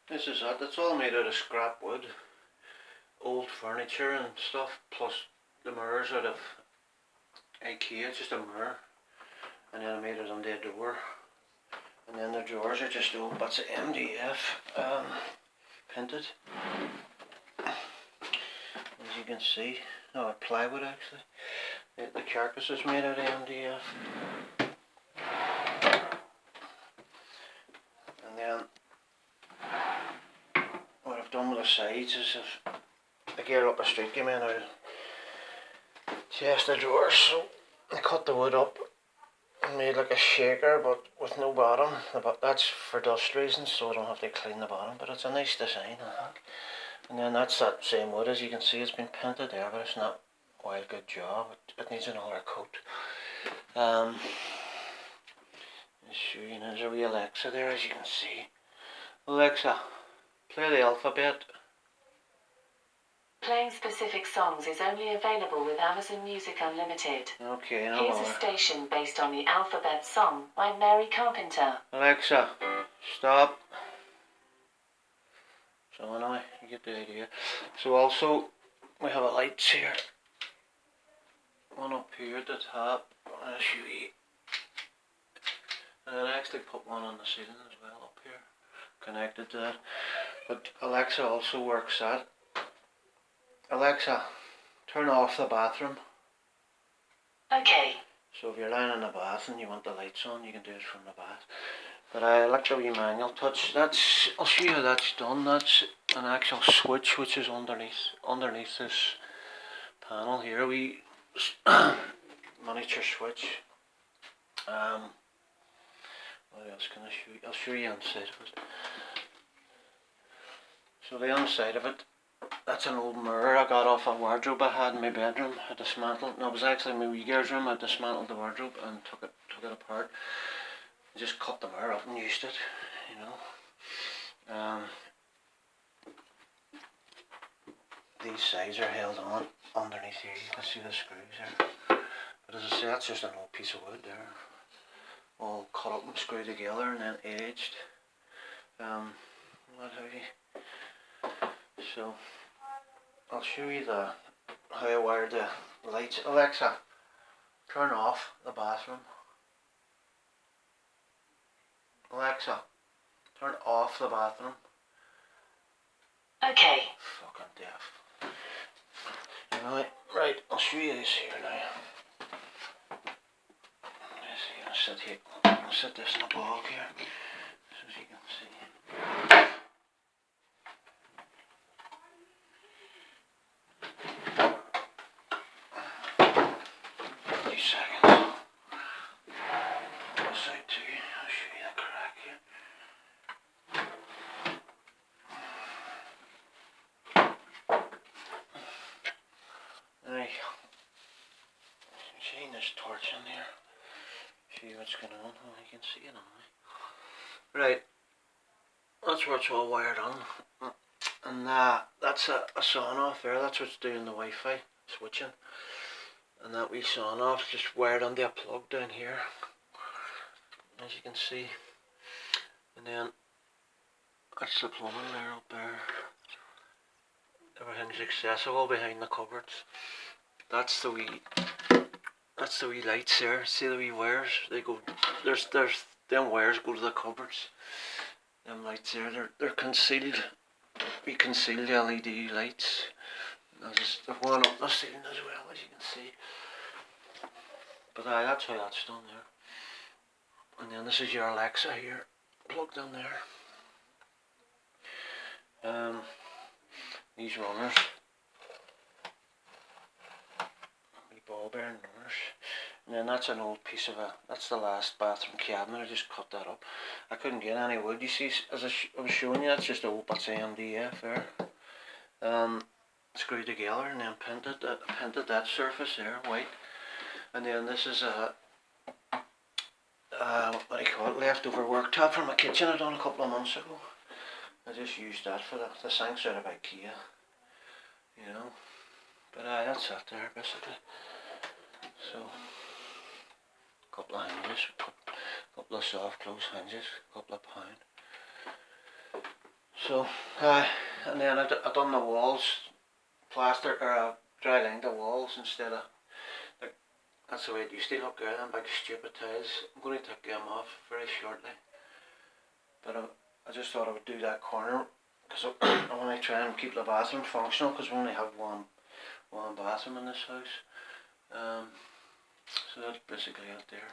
This is it. It's all made out of scrap wood, old furniture and stuff, plus the mirrors out of IKEA. It's just a mirror, and then I made it onto a door, and then the drawers are just old bits of MDF painted. As you can see, no, plywood actually. The carcass is made out of MDF. And then what I've done with the sides is the gear up the street came in out of chest of drawers, so I cut the wood up and made like a shaker but with no bottom. But that's for dust reasons, so I don't have to clean the bottom, but it's a nice design, I think. And then that's that same wood, as you can see. It's been painted there, but it's not a wild good job. It needs another coat. I'll show you. There's a wee Alexa there, as you can see. Alexa, play the alphabet. Playing specific songs is only available with Amazon Music Unlimited. Okay, no Here's bother. a station based on the alphabet song by Mary Carpenter. Alexa, stop. So anyway, you get the idea. So also, we have a lights here. One up here at the top, on a shoe. And I actually put one on the ceiling as well up here, connected to that. But Alexa also works that. Alexa, turn off the bathroom. Okay. So if you're lying in the bath and you want the lights on, you can do it from the bath. But I like the wee manual touch. I'll show you how that's done. That's an actual switch which is underneath this panel here. We miniature switch. What else can I show you? I'll show you inside of it. So the inside of it, that's an old mirror I got off a wardrobe I had in my bedroom. I dismantled. No, it was actually my wee girl's room. I dismantled the wardrobe and took it apart. I just cut the mirror up and used it, you know. These sides are held on underneath here. You can see the screws there. But as I say, that's just an old piece of wood there, all cut up and screwed together and then aged. What have you? So I'll show you how I wired the lights. Alexa, turn off the bathroom. Alexa, turn off the bathroom. Okay. Fucking deaf. Right, I'll show you this here now. Let's see, I'll sit this in a bog here, so as you can see. 30 seconds. This side too. I'll show you the crack here. Right. Shine this torch in there. See what's going on. Oh, you can see it on. Right. That's where it's all wired on. And that's a sawn off there. That's what's doing the Wi-Fi switching. And that wee sawn off just wired onto a plug down here, as you can see. And then that's the plumbing there up there. Everything's accessible behind the cupboards. That's the wee lights there. See the wee wires? They go. There's them wires go to the cupboards. Them lights there. They're concealed. We concealed LED lights. There's one up the ceiling as well, as you can see. But that's how that's done there. And then this is your Alexa here, plugged in there. These runners, wee ball bearing runners. And then that's an old piece of that's the last bathroom cabinet. I just cut that up. I couldn't get any wood. You see, as I was showing you, that's just old bits of MDF there. Screwed together and then painted that surface there white. And then this is what do you call it, leftover worktop from my kitchen I done a couple of months ago. I just used that for the sinks out of IKEA, you know. But that's that there basically. So, a couple of hinges, a couple of soft close hinges, a couple of pound. So, and then I done the walls, plaster, or dry lined the walls instead of, like, that's the way it used to look, them big stupid tiles. I'm going to take them off very shortly. But I just thought I would do that corner because I want to try and keep the bathroom functional because we only have one bathroom in this house. So that's basically it there.